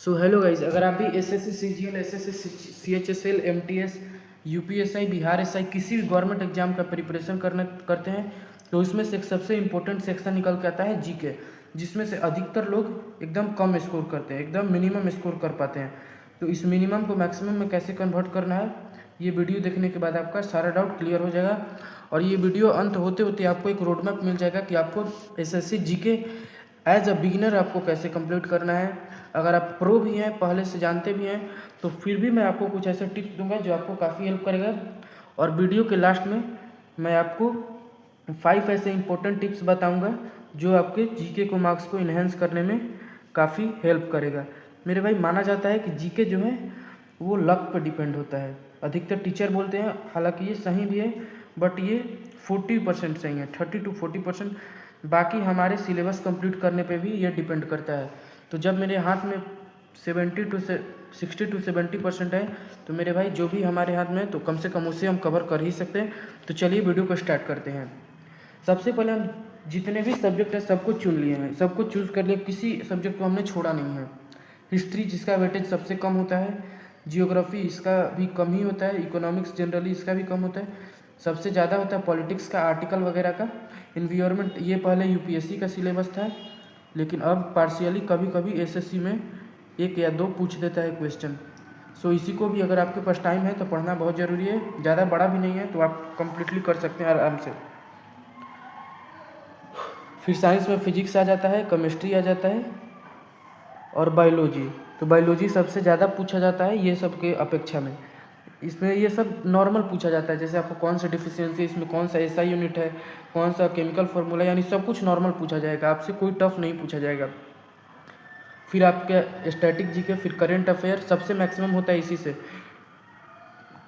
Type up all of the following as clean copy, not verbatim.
So hello guys, अगर आप भी SSC CGL, SSC CHSL, MTS, UPSI, Bihar SI किसी भी गवर्नमेंट एग्जाम का प्रिपरेशन करते हैं तो उसमें से एक सबसे इम्पोर्टेंट सेक्शन निकल के आता है जीके, जिसमें से अधिकतर लोग एकदम कम स्कोर करते हैं, एकदम मिनिमम स्कोर कर पाते हैं। तो इस मिनिमम को मैक्सिमम में कैसे कन्वर्ट करना है, ये वीडियो देखने के बाद आपका सारा डाउट क्लियर हो जाएगा। और ये वीडियो अंत होते होते आपको एक रोड मैप मिल जाएगा कि आपको SSC GK as a beginner आपको कैसे कंप्लीट करना है। अगर आप प्रो भी हैं, पहले से जानते भी हैं, तो फिर भी मैं आपको कुछ ऐसे टिप्स दूंगा जो आपको काफ़ी हेल्प करेगा। और वीडियो के लास्ट में मैं आपको 5 ऐसे इंपॉर्टेंट टिप्स बताऊंगा जो आपके जीके को मार्क्स को इन्हेंस करने में काफ़ी हेल्प करेगा। मेरे भाई, माना जाता है कि जीके जो है वो लक पर डिपेंड होता है। अधिकतर टीचर बोलते हैं, हालांकि ये सही भी है, बट ये 40% सही है, 30 to 40%। बाकी हमारे सिलेबस कंप्लीट करने पे भी ये डिपेंड करता है। तो जब मेरे हाथ में 60 to 70% है, तो मेरे भाई जो भी हमारे हाथ में है तो कम से कम उसे हम कवर कर ही सकते हैं। तो चलिए वीडियो को स्टार्ट करते हैं। सबसे पहले हम जितने भी सब्जेक्ट है सबको चुन लिए हैं, सबको चूज़ कर लिया, किसी सब्जेक्ट को हमने छोड़ा नहीं है। हिस्ट्री जिसका वेटेज सबसे कम होता है, जियोग्राफी इसका भी कम ही होता है, इकोनॉमिक्स जनरली इसका भी कम होता है, सबसे ज़्यादा होता है पॉलिटिक्स का, आर्टिकल वगैरह का, इन्वायरमेंट। ये पहले यूपीएससी का सिलेबस था, लेकिन अब पार्शियली कभी कभी एसएससी में 1 या 2 पूछ देता है क्वेश्चन। सो इसी को भी अगर आपके पास टाइम है तो पढ़ना बहुत ज़रूरी है। ज़्यादा बड़ा भी नहीं है तो आप कंप्लीटली कर सकते हैं आराम से। फिर साइंस में फिजिक्स आ जाता है, केमिस्ट्री आ जाता है और बायोलॉजी। तो बायोलॉजी सबसे ज़्यादा पूछा जाता है ये सब के अपेक्षा में। इसमें ये सब नॉर्मल पूछा जाता है, जैसे आपको कौन सा डिफिशियंसी, इसमें कौन सा एसआई यूनिट है, कौन सा केमिकल फार्मूला, यानी सब कुछ नॉर्मल पूछा जाएगा, आपसे कोई टफ नहीं पूछा जाएगा। फिर आपके स्टैटिक जीके, फिर करंट अफेयर, सबसे मैक्सिमम होता है इसी से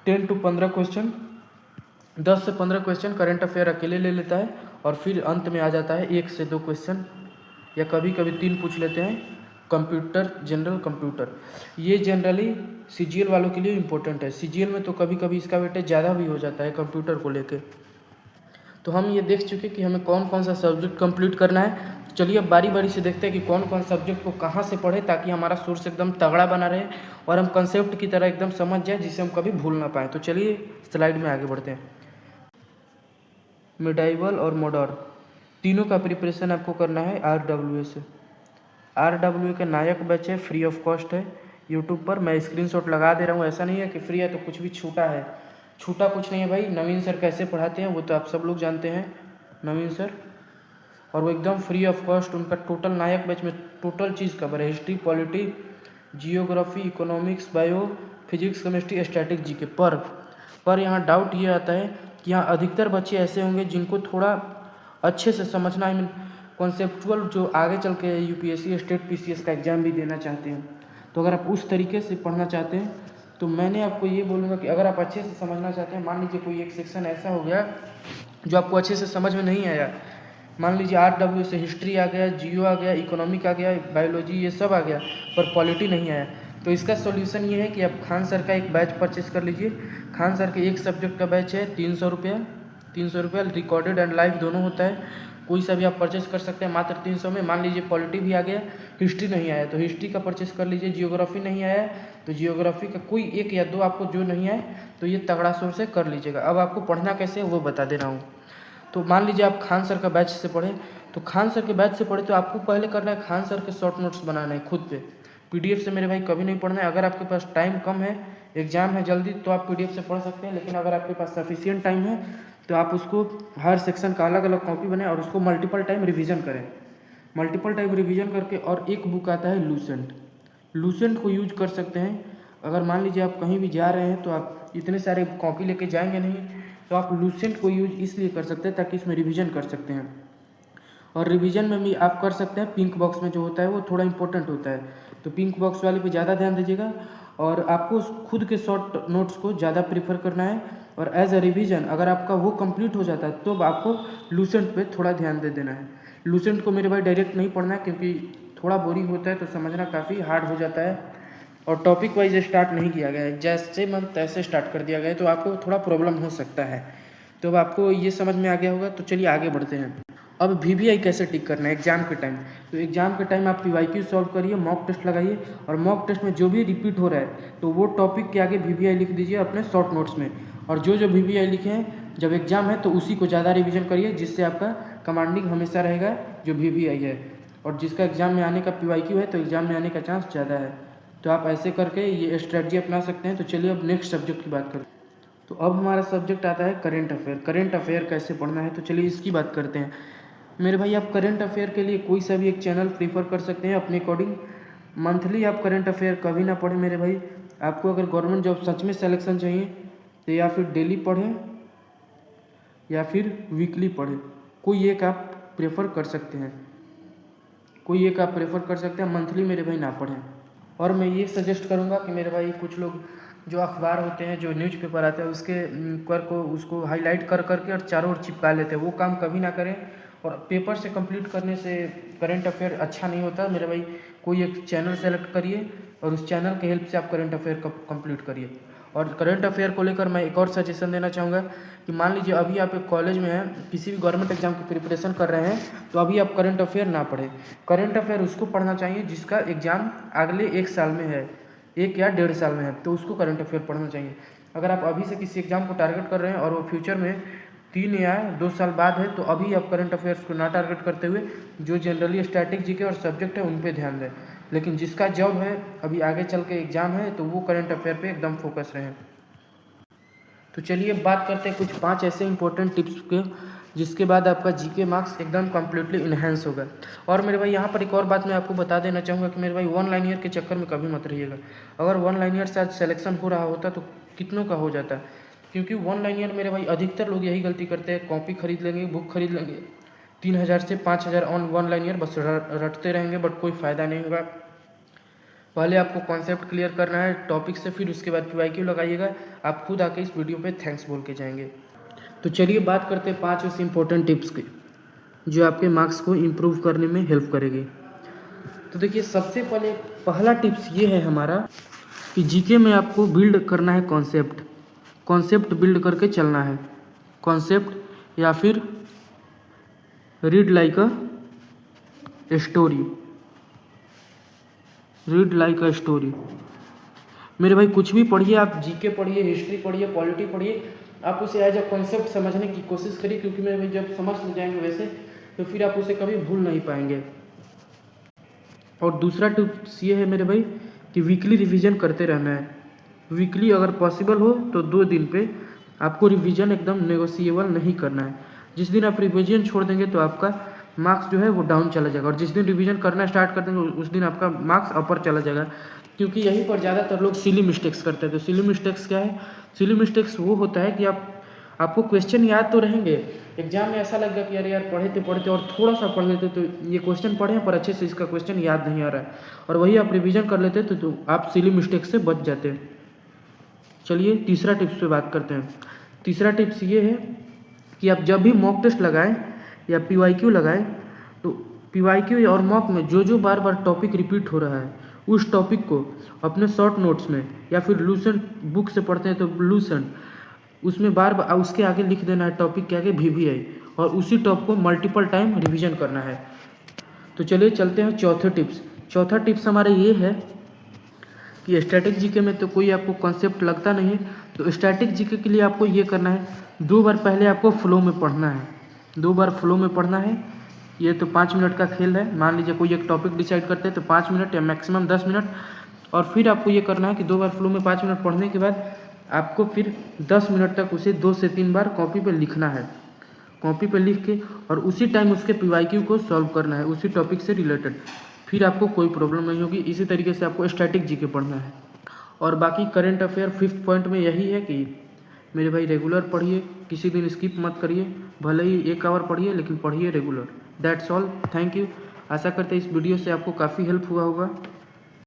10 to 15 क्वेश्चन, 10 से 15 क्वेश्चन करंट अफेयर अकेले ले लेता है। और फिर अंत में आ जाता है 1 से 2 क्वेश्चन, या कभी कभी 3 पूछ लेते हैं कंप्यूटर, जनरल कंप्यूटर। ये जनरली सीजीएल वालों के लिए इम्पोर्टेंट है। सीजीएल में तो कभी कभी इसका वेटेज ज़्यादा भी हो जाता है कंप्यूटर को लेके। तो हम ये देख चुके कि हमें कौन कौन सा सब्जेक्ट कंप्लीट करना है। चलिए अब बारी बारी से देखते हैं कि कौन कौन सब्जेक्ट को कहाँ से पढ़े, ताकि हमारा सोर्स एकदम तगड़ा बना रहे और हम कंसेप्ट की तरह एकदम समझ जाए, जिसे हम कभी भूल ना पाएँ। तो चलिए स्लाइड में आगे बढ़ते हैं। मिडाइवल और मॉडर्न तीनों का प्रिपरेशन आपको करना है RWA से। RWA का नायक बैच है, फ्री ऑफ कॉस्ट है यूट्यूब पर। मैं स्क्रीनशॉट लगा दे रहा हूँ, ऐसा नहीं है कि फ्री है तो कुछ भी छूटा है। छूटा कुछ नहीं है भाई। नवीन सर कैसे पढ़ाते हैं वो तो आप सब लोग जानते हैं, नवीन सर, और वो एकदम फ्री ऑफ कॉस्ट। उनका टोटल नायक बैच में टोटल चीज़ कवर है, history, polity, geography, economics, bio, physics, chemistry, static GK. पर यहाँ डाउट ये आता है कि यहाँ अधिकतर बच्चे ऐसे होंगे जिनको थोड़ा अच्छे से समझना, आई मीन कॉन्सेप्चुअल, जो आगे चल के यूपीएससी, स्टेट पीसीएस का एग्ज़ाम भी देना चाहते हैं। तो अगर आप उस तरीके से पढ़ना चाहते हैं तो मैंने आपको ये बोलूँगा कि अगर आप अच्छे से समझना चाहते हैं, मान लीजिए कोई एक सेक्शन ऐसा हो गया जो आपको अच्छे से समझ में नहीं आया, मान लीजिए RW से हिस्ट्री आ गया, जियो आ गया, इकोनॉमिक आ गया, बायोलॉजी, ये सब आ गया, पर पॉलिटी नहीं आया, तो इसका सॉल्यूशन ये है कि आप खान सर का एक बैच परचेस कर लीजिए। खान सर के एक सब्जेक्ट का बैच है 300 रुपया, 300 रुपया, रिकॉर्डेड एंड लाइव दोनों होता है। कोई सा भी आप परचेस कर सकते हैं मात्र 300 में। मान लीजिए पॉलिटी भी आ गया, हिस्ट्री नहीं आया तो हिस्ट्री का परचेस कर लीजिए, जियोग्राफी नहीं आया तो जियोग्राफी का कोई 1 या 2 आपको जो नहीं आए तो ये तगड़ा सोर से कर लीजिएगा। अब आपको पढ़ना कैसे है वो बता दे रहा हूँ। तो मान लीजिए आप खान सर का बैच से पढ़ें, तो खान सर के बैच से पढ़े तो आपको पहले करना है खान सर के शॉर्ट नोट्स बनाना है खुद पे। पीडीएफ से मेरे भाई कभी नहीं पढ़ना है। अगर आपके पास टाइम कम है, एग्जाम है जल्दी, तो आप पीडीएफ से पढ़ सकते हैं, लेकिन अगर आपके पास सफिशिएंट टाइम है तो आप उसको हर सेक्शन का अलग अलग कॉपी बनाएं और उसको मल्टीपल टाइम रिवीजन करें। मल्टीपल टाइम रिवीजन करके, और एक बुक आता है लूसेंट, लूसेंट को यूज कर सकते हैं। अगर मान लीजिए आप कहीं भी जा रहे हैं तो आप इतने सारे कॉपी लेके जाएंगे नहीं, तो आप लूसेंट को यूज इसलिए कर सकते हैं ताकि इसमें रिवीजन कर सकते हैं। और रिवीजन में भी आप कर सकते हैं, पिंक बॉक्स में जो होता है वो थोड़ा इंपॉर्टेंट होता है, तो पिंक बॉक्स वाले पे ज़्यादा ध्यान दीजिएगा। और आपको खुद के शॉर्ट नोट्स को ज़्यादा प्रीफर करना है। और एज अ रिवीजन अगर आपका वो कंप्लीट हो जाता है तो आपको लूसेंट पे थोड़ा ध्यान दे देना है। लूसेंट को मेरे भाई डायरेक्ट नहीं पढ़ना है, क्योंकि थोड़ा बोरिंग होता है, तो समझना काफ़ी हार्ड हो जाता है, और टॉपिक वाइज स्टार्ट नहीं किया गया है, जैसे मन तैसे स्टार्ट कर दिया गया है, तो आपको थोड़ा प्रॉब्लम हो सकता है। तो अब आपको ये समझ में आ गया होगा, तो चलिए आगे बढ़ते हैं। अब VVI कैसे टिक करना है एग्जाम के टाइम। तो एग्जाम के टाइम आप PYQ सॉल्व करिए, मॉक टेस्ट लगाइए, और मॉक टेस्ट में जो भी रिपीट हो रहा है तो वो टॉपिक के आगे VVI लिख दीजिए अपने शॉर्ट नोट्स में, और जो जो VVI लिखे हैं जब एग्जाम है तो उसी को ज़्यादा रिवीजन करिए, जिससे आपका कमांडिंग हमेशा रहेगा जो VVI है, और जिसका एग्जाम में आने का PYQ है तो एग्जाम में आने का चांस ज़्यादा है। तो आप ऐसे करके ये स्ट्रेटजी अपना सकते हैं। तो चलिए अब नेक्स्ट सब्जेक्ट की बात करें। तो अब हमारा सब्जेक्ट आता है करेंट अफेयर। करेंट अफेयर कैसे पढ़ना है, तो चलिए इसकी बात करते हैं। मेरे भाई, आप करेंट अफेयर के लिए कोई सा भी एक चैनल प्रीफर कर सकते हैं अपने अकॉर्डिंग। मंथली आप करेंट अफेयर कभी ना पढ़ें मेरे भाई। आपको अगर गवर्नमेंट जॉब सच में सिलेक्शन चाहिए तो या फिर डेली पढ़ें या फिर वीकली पढ़ें, कोई एक आप प्रेफर कर सकते हैं, कोई एक आप प्रेफर कर सकते हैं। मंथली मेरे भाई ना पढ़ें। और मैं ये सजेस्ट करूँगा कि मेरे भाई कुछ लोग जो अखबार होते हैं, जो न्यूज़पेपर आते हैं, उसके कर को उसको हाईलाइट कर करके और चारों ओर चिपका लेते हैं, वो काम कभी ना करें। और पेपर से कंप्लीट करने से करंट अफेयर अच्छा नहीं होता मेरे भाई। कोई एक चैनल सेलेक्ट करिए और उस चैनल के हेल्प से आप करंट अफेयर कंप्लीट करिए। और करंट अफेयर को लेकर मैं एक और सजेशन देना चाहूँगा कि मान लीजिए अभी आप एक कॉलेज में हैं, किसी भी गवर्नमेंट एग्जाम की प्रिपरेशन कर रहे हैं, तो अभी आप करंट अफेयर ना पढ़ें। करंट अफेयर उसको पढ़ना चाहिए जिसका एग्ज़ाम अगले 1 साल में है, 1 या 1.5 साल में है, तो उसको करंट अफेयर पढ़ना चाहिए। अगर आप अभी से किसी एग्ज़ाम को टारगेट कर रहे हैं और वो फ्यूचर में 3 या 2 साल बाद है, तो अभी आप करंट अफेयर्स को ना टारगेट करते हुए जो जनरली स्टैटिक जीके और सब्जेक्ट है उन पे ध्यान दें। लेकिन जिसका जॉब है, अभी आगे चल के एग्ज़ाम है, तो वो करंट अफेयर पे एकदम फोकस रहें। तो चलिए बात करते हैं कुछ 5 ऐसे इंपॉर्टेंट टिप्स के, जिसके बाद आपका जीके मार्क्स एकदम कम्प्लीटली इन्हेंस होगा। और मेरे भाई यहाँ पर एक और बात मैं आपको बता देना चाहूँगा कि मेरे भाई 1 लाइनियर के चक्कर में कभी मत रहिएगा। अगर 1 लाइनियर से आज सिलेक्शन हो रहा होता तो कितनों का हो जाता, क्योंकि 1 लाइनियर मेरे भाई अधिकतर लोग यही गलती करते हैं, कॉपी खरीद लेंगे, बुक खरीद लेंगे, 3000 से 5000 ऑन 1 लाइनियर बस रटते रहेंगे, बट कोई फ़ायदा नहीं होगा। पहले आपको कॉन्सेप्ट क्लियर करना है टॉपिक से, फिर उसके बाद PYQ लगाइएगा। आप खुद आके इस वीडियो पे थैंक्स बोल के जाएंगे। तो चलिए बात करते हैं 5 ऐसे इंपॉर्टेंट टिप्स की जो आपके मार्क्स को इम्प्रूव करने में हेल्प करेगी। तो देखिए, सबसे पहला टिप्स ये है हमारा कि जीके में आपको बिल्ड करना है कॉन्सेप्ट बिल्ड करके चलना है। कॉन्सेप्ट या फिर read like a story, read like a story. मेरे भाई कुछ भी पढ़िए, आप जीके पढ़िए, हिस्ट्री पढ़िए, पॉलिटी पढ़िए, आप उसे एज अ कॉन्सेप्ट समझने की कोशिश करिए, क्योंकि मेरे भाई जब समझ जाएंगे वैसे तो फिर आप उसे कभी भूल नहीं पाएंगे। और दूसरा टिप्स ये है मेरे भाई कि वीकली रिवीजन करते रहना है। वीकली अगर पॉसिबल हो तो 2 दिन पे आपको रिवीजन एकदम नेगोशिएबल नहीं करना है। जिस दिन आप रिवीजन छोड़ देंगे तो आपका मार्क्स जो है वो डाउन चला जाएगा, और जिस दिन रिवीजन करना स्टार्ट कर देंगे उस दिन आपका मार्क्स अपर चला जाएगा। क्योंकि यहीं पर ज़्यादातर लोग सिली मिस्टेक्स करते हैं। तो सिली मिस्टेक्स क्या है? सिली मिस्टेक्स वो होता है कि आपको क्वेश्चन याद तो रहेंगे, एग्जाम में ऐसा लगेगा कि अरे यार पढ़े थे और थोड़ा सा पढ़ लेते तो ये क्वेश्चन पढ़े पर अच्छे से इसका क्वेश्चन याद नहीं आ रहा है, और वही आप रिवीजन कर लेते तो आप सिली मिस्टेक से बच जाते हैं। चलिए तीसरा टिप्स पे बात करते हैं। तीसरा टिप्स ये है कि आप जब भी मॉक टेस्ट लगाएं या PYQ लगाएं, तो PYQ और मॉक में जो बार बार टॉपिक रिपीट हो रहा है उस टॉपिक को अपने शॉर्ट नोट्स में या फिर लूसेंट बुक से पढ़ते हैं तो लूसेंट, उसमें बार बार उसके आगे लिख देना है टॉपिक के आगे VVI, और उसी टॉपिक को मल्टीपल टाइम रिवीजन करना है। तो चलिए चलते हैं चौथे टिप्स। चौथा टिप्स हमारा ये है कि स्टैटिक जीके में तो कोई आपको कॉन्सेप्ट लगता नहीं है, तो स्टैटिक जीके के लिए आपको ये करना है 2 बार पहले आपको फ्लो में पढ़ना है। 2 बार फ्लो में पढ़ना है। ये तो 5 मिनट का खेल है। मान लीजिए कोई एक टॉपिक डिसाइड करते हैं तो 5 मिनट या मैक्सिमम 10 मिनट, और फिर आपको ये करना है कि 2 बार फ्लो में 5 मिनट पढ़ने के बाद आपको फिर 10 मिनट तक उसे 2 से 3 बार कॉपी पे लिखना है। कॉपी पे लिख के और उसी टाइम उसके PYQ को सॉल्व करना है उसी टॉपिक से रिलेटेड। फिर आपको कोई प्रॉब्लम नहीं होगी। इसी तरीके से आपको स्टैटिक जीके पढ़ना है। और बाकी करंट अफेयर 5th पॉइंट में यही है कि मेरे भाई रेगुलर पढ़िए, किसी दिन स्किप मत करिए, भले ही 1 आवर पढ़िए लेकिन पढ़िए regular. That's all, thank you. आशा करते हैं इस वीडियो से आपको काफ़ी हेल्प हुआ होगा।